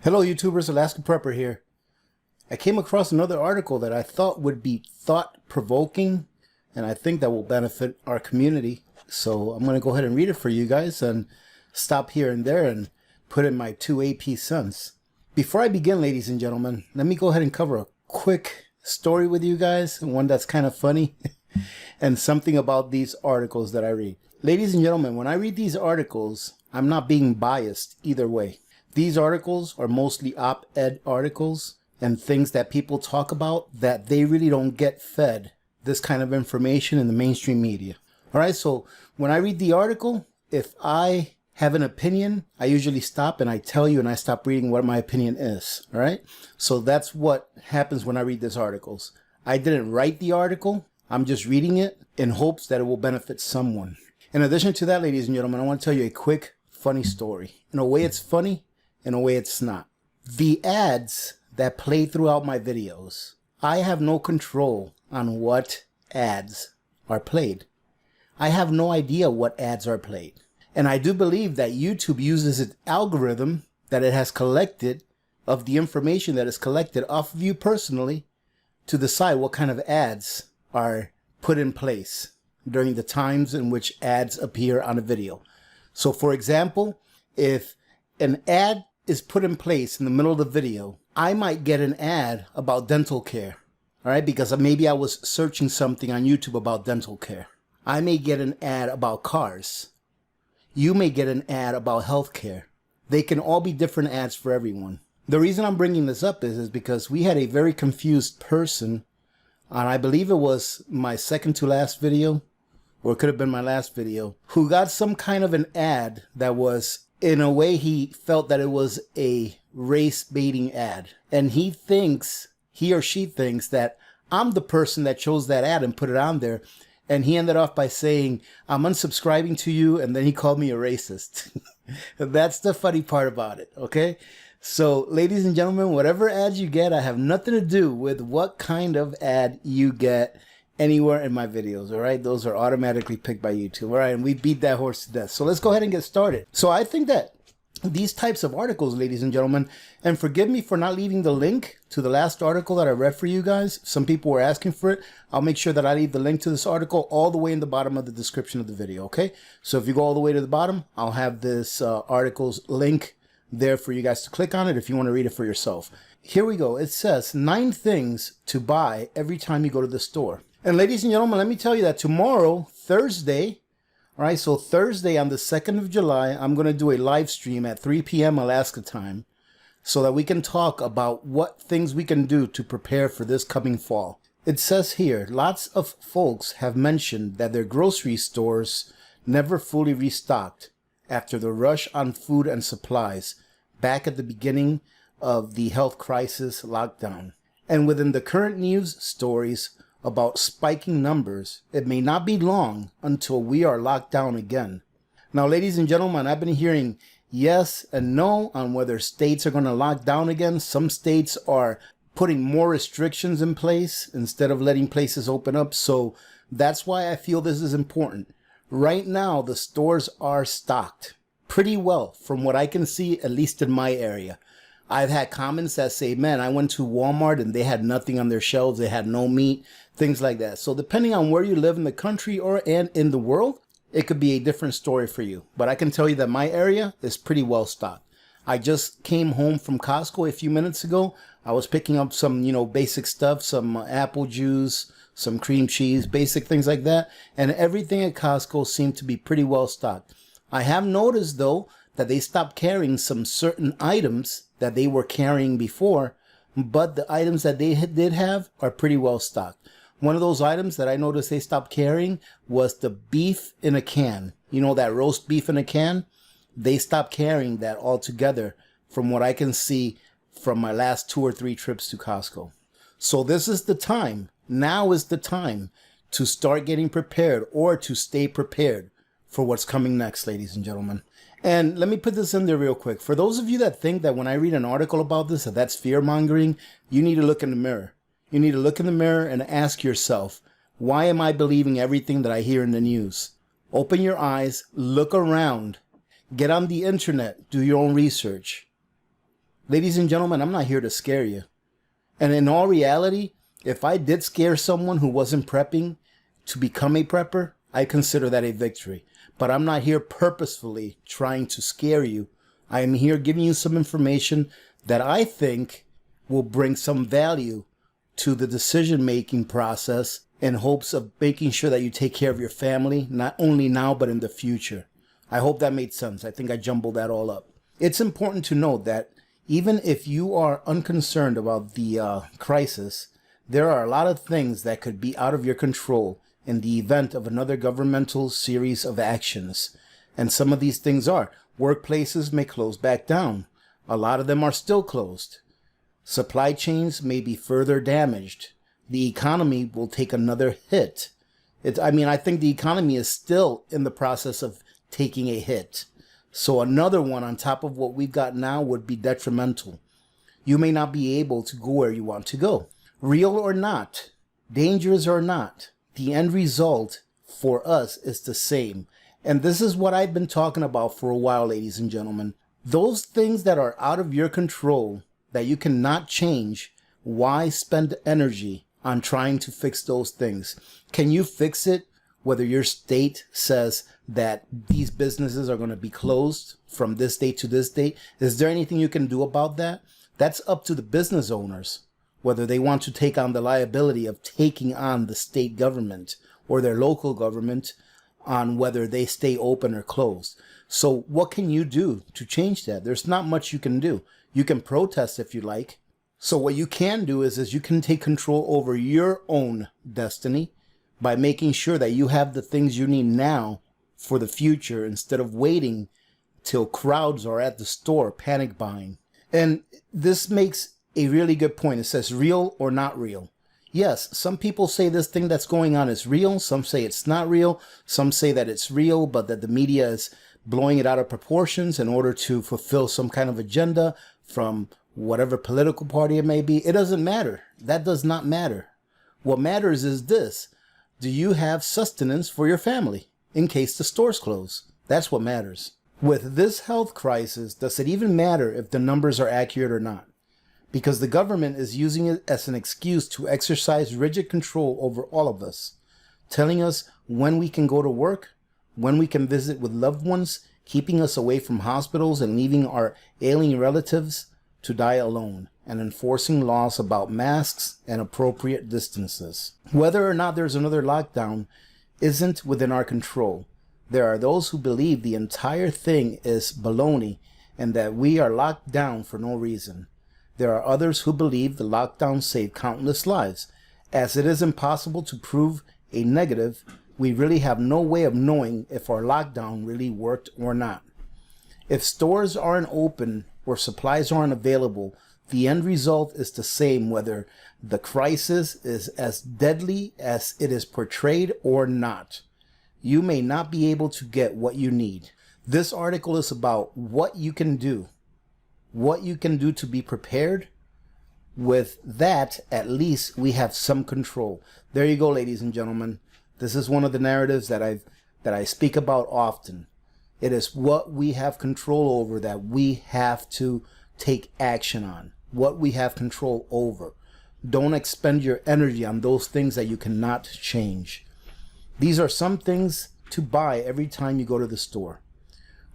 Hello YouTubers, Alaska Prepper here. I came across another article that I thought would be thought-provoking, and I think that will benefit our community. So I'm going to go ahead and read it for you guys and stop here and there and put in my 2 AP cents. Before I begin, ladies and gentlemen, let me go ahead and cover a quick story with you guys, one that's kind of funny, and something about these articles that I read. Ladies and gentlemen, when I read these articles, I'm not being biased either way. These articles are mostly op-ed articles and things that people talk about that they really don't get fed this kind of information in the mainstream media. All right, so when I read the article, if I have an opinion, I usually stop and I tell you and I stop reading what my opinion is. All right, so that's what happens when I read these articles. I didn't write the article. I'm just reading it in hopes that it will benefit someone. In addition to that, ladies and gentlemen, I want to tell you a quick, funny story. In a way, it's funny. In a way, it's not. The ads that play throughout my videos, I have no control on what ads are played. I have no idea what ads are played. And I do believe that YouTube uses its algorithm that it has collected of the information that is collected off of you personally to decide what kind of ads are put in place during the times in which ads appear on a video. So for example, if an ad is put in place in the middle of the video, I might get an ad about dental care, all right? Because maybe I was searching something on YouTube about dental care. I may get an ad about cars. You may get an ad about healthcare. They can all be different ads for everyone. The reason I'm bringing this up is because we had a very confused person on, I believe it was my second to last video, or it could have been my last video, who got some kind of an ad that was, in a way, he felt that it was a race baiting ad. And he or she thinks that I'm the person that chose that ad and put it on there. And he ended off by saying, I'm unsubscribing to you. And then he called me a racist. That's the funny part about it. Okay. So ladies and gentlemen, whatever ads you get, I have nothing to do with what kind of ad you get anywhere in my videos. All right, those are automatically picked by YouTube. All right, and we beat that horse to death. So let's go ahead and get started. So I think that these types of articles, ladies and gentlemen, and forgive me for not leaving the link to the last article that I read for you guys. Some people were asking for it. I'll make sure that I leave the link to this article all the way in the bottom of the description of the video. Okay, so if you go all the way to the bottom, I'll have this article's link there for you guys to click on it if you want to read it for yourself. Here we go. It says 9 things to buy every time you go to the store. And ladies and gentlemen, let me tell you that tomorrow, Thursday, all right, so Thursday on the 2nd of July, I'm going to do a live stream at 3 p.m. Alaska time so that we can talk about what things we can do to prepare for this coming fall. It says here, lots of folks have mentioned that their grocery stores never fully restocked after the rush on food and supplies back at the beginning of the health crisis lockdown. And within the current news stories about spiking numbers, it may not be long until we are locked down again. Now, ladies and gentlemen, I've been hearing yes and no on whether states are going to lock down again. Some states are putting more restrictions in place instead of letting places open up. So that's why I feel this is important. Right now, the stores are stocked pretty well from what I can see, at least in my area. I've had comments that say, man, I went to Walmart and they had nothing on their shelves. They had no meat, things like that. So depending on where you live in the country and in the world, it could be a different story for you. But I can tell you that my area is pretty well stocked. I just came home from Costco a few minutes ago. I was picking up some, basic stuff, some apple juice, some cream cheese, basic things like that. And everything at Costco seemed to be pretty well stocked. I have noticed, though, that they stopped carrying some certain items that they were carrying before, but the items that they did have are pretty well stocked. One of those items that I noticed they stopped carrying was the beef in a can. You know, that roast beef in a can? They stopped carrying that altogether from what I can see from my last 2 or 3 trips to Costco. So this is the time. Now is the time to start getting prepared or to stay prepared for what's coming next, ladies and gentlemen. And let me put this in there real quick. For those of you that think that when I read an article about this, that's fear-mongering, you need to look in the mirror. You need to look in the mirror and ask yourself, why am I believing everything that I hear in the news? Open your eyes, look around, get on the internet, do your own research. Ladies and gentlemen, I'm not here to scare you. And in all reality, if I did scare someone who wasn't prepping to become a prepper, I consider that a victory. But I'm not here purposefully trying to scare you. I am here giving you some information that I think will bring some value to the decision-making process in hopes of making sure that you take care of your family, not only now, but in the future. I hope that made sense. I think I jumbled that all up. It's important to note that even if you are unconcerned about the crisis, there are a lot of things that could be out of your control in the event of another governmental series of actions. And some of these things are: workplaces may close back down. A lot of them are still closed. Supply chains may be further damaged. The economy will take another hit. I think the economy is still in the process of taking a hit. So another one on top of what we've got now would be detrimental. You may not be able to go where you want to go. Real or not, dangerous or not, the end result for us is the same. And this is what I've been talking about for a while, ladies and gentlemen. Those things that are out of your control, that you cannot change, why spend energy on trying to fix those things? Can you fix it whether your state says that these businesses are going to be closed from this date to this date? Is there anything you can do about that? That's up to the business owners, whether they want to take on the liability of taking on the state government or their local government on whether they stay open or closed. So what can you do to change that? There's not much you can do. You can protest if you like. So what you can do is you can take control over your own destiny by making sure that you have the things you need now for the future instead of waiting till crowds are at the store panic buying. And this makes a really good point. It says real or not real. Yes, some people say this thing that's going on is real. Some say it's not real. Some say that it's real, but that the media is blowing it out of proportions in order to fulfill some kind of agenda from whatever political party it may be. It doesn't matter. That does not matter. What matters is this: do you have sustenance for your family in case the stores close? That's what matters. With this health crisis, does it even matter if the numbers are accurate or not? Because the government is using it as an excuse to exercise rigid control over all of us, telling us when we can go to work, when we can visit with loved ones, keeping us away from hospitals and leaving our ailing relatives to die alone, and enforcing laws about masks and appropriate distances. Whether or not there's another lockdown isn't within our control. There are those who believe the entire thing is baloney and that we are locked down for no reason. There are others who believe the lockdown saved countless lives. As it is impossible to prove a negative, we really have no way of knowing if our lockdown really worked or not. If stores aren't open or supplies aren't available, the end result is the same whether the crisis is as deadly as it is portrayed or not. You may not be able to get what you need. This article is about what you can do. What you can do to be prepared. With that, at least we have some control. There you go, ladies and gentlemen. This is one of the narratives that I speak about often. It is what we have control over that we have to take action on. What we have control over. Don't expend your energy on those things that you cannot change. These are some things to buy every time you go to the store.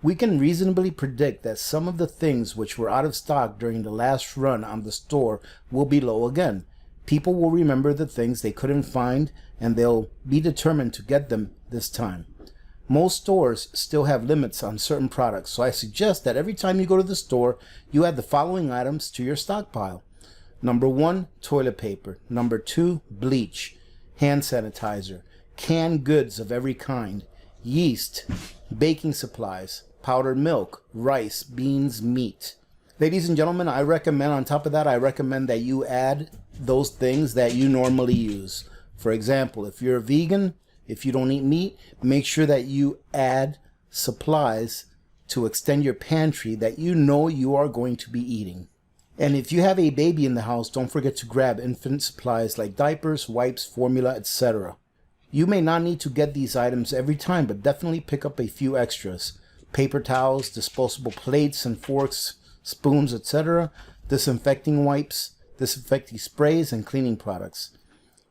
We can reasonably predict that some of the things which were out of stock during the last run on the store will be low again. People will remember the things they couldn't find and they'll be determined to get them this time. Most stores still have limits on certain products, so I suggest that every time you go to the store, you add the following items to your stockpile. Number 1, toilet paper. Number 2, bleach, hand sanitizer, canned goods of every kind, yeast, baking supplies, powdered milk, rice, beans, meat. Ladies and gentlemen, I recommend, on top of that, I recommend that you add those things that you normally use. For example, if you're a vegan, if you don't eat meat, make sure that you add supplies to extend your pantry that you know you are going to be eating. And if you have a baby in the house, don't forget to grab infant supplies like diapers, wipes, formula, etc. You may not need to get these items every time, but definitely pick up a few extras. Paper towels, disposable plates and forks, spoons, etc., disinfecting wipes, disinfecting sprays, and cleaning products.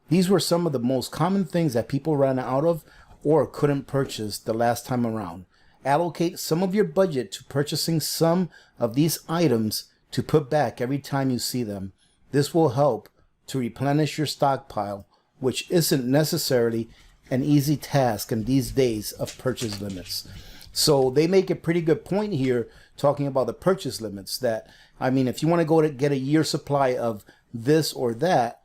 These were some of the most common things that people ran out of or couldn't purchase the last time around. Allocate some of your budget to purchasing some of these items to put back every time you see them. This will help to replenish your stockpile, which isn't necessarily an easy task in these days of purchase limits. So they make a pretty good point here talking about the purchase limits, that, I mean, if you want to go to get a year supply of this or that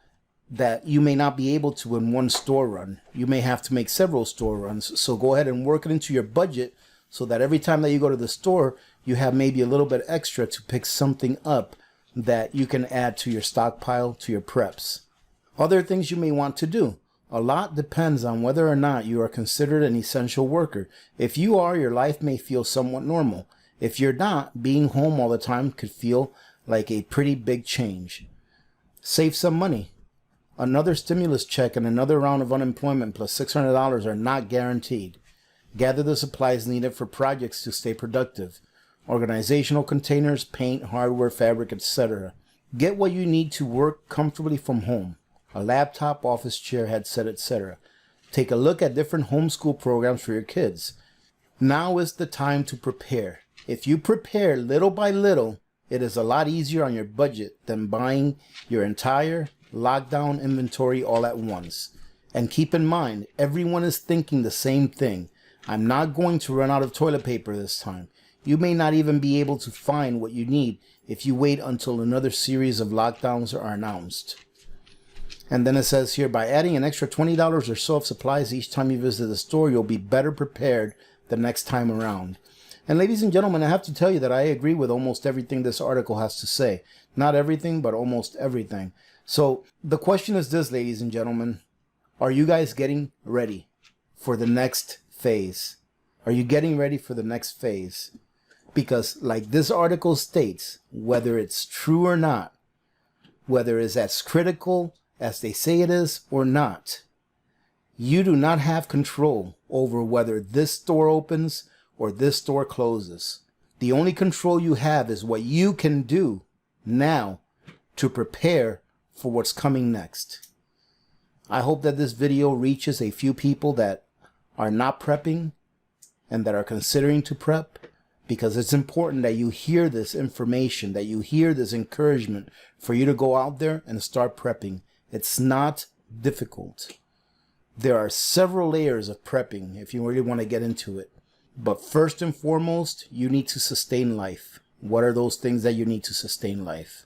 you may not be able to in one store run. You may have to make several store runs. So go ahead and work it into your budget so that every time that you go to the store, you have maybe a little bit extra to pick something up that you can add to your stockpile, to your preps. Other things you may want to do. A lot depends on whether or not you are considered an essential worker. If you are, your life may feel somewhat normal. If you're not, being home all the time could feel like a pretty big change. Save some money. Another stimulus check and another round of unemployment plus $600 are not guaranteed. Gather the supplies needed for projects to stay productive. Organizational containers, paint, hardware, fabric, etc. Get what you need to work comfortably from home. A laptop, office chair, headset, etc. Take a look at different homeschool programs for your kids. Now is the time to prepare. If you prepare little by little, it is a lot easier on your budget than buying your entire lockdown inventory all at once. And keep in mind, everyone is thinking the same thing. I'm not going to run out of toilet paper this time. You may not even be able to find what you need if you wait until another series of lockdowns are announced. And then it says here, by adding an extra $20 or so of supplies each time you visit the store, you'll be better prepared the next time around. And ladies and gentlemen, I have to tell you that I agree with almost everything this article has to say. Not everything, but almost everything. So the question is this, ladies and gentlemen, are you guys getting ready for the next phase? Are you getting ready for the next phase? Because like this article states, whether it's true or not, whether it's as critical as they say it is or not, you do not have control over whether this store opens or this store closes. The only control you have is what you can do now to prepare for what's coming next. I hope that this video reaches a few people that are not prepping and that are considering to prep, because it's important that you hear this information, that you hear this encouragement for you to go out there and start prepping. It's not difficult. There are several layers of prepping if you really want to get into it. But first and foremost, you need to sustain life. What are those things that you need to sustain life?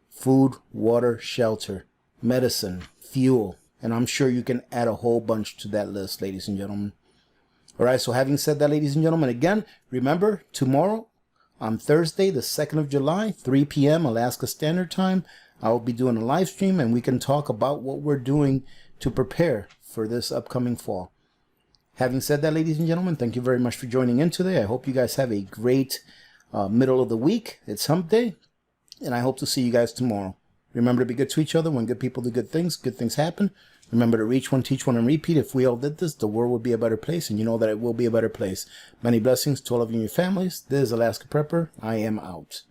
Food, water, shelter, medicine, fuel. And I'm sure you can add a whole bunch to that list, ladies and gentlemen. All right, so having said that, ladies and gentlemen, again, remember, tomorrow, on Thursday, the 2nd of July, 3 p.m. Alaska Standard Time, I will be doing a live stream, and we can talk about what we're doing to prepare for this upcoming fall. Having said that, ladies and gentlemen, thank you very much for joining in today. I hope you guys have a great middle of the week. It's hump day, and I hope to see you guys tomorrow. Remember to be good to each other. When good people do good things happen. Remember to reach one, teach one, and repeat. If we all did this, the world would be a better place, and you know that it will be a better place. Many blessings to all of you and your families. This is Alaska Prepper. I am out.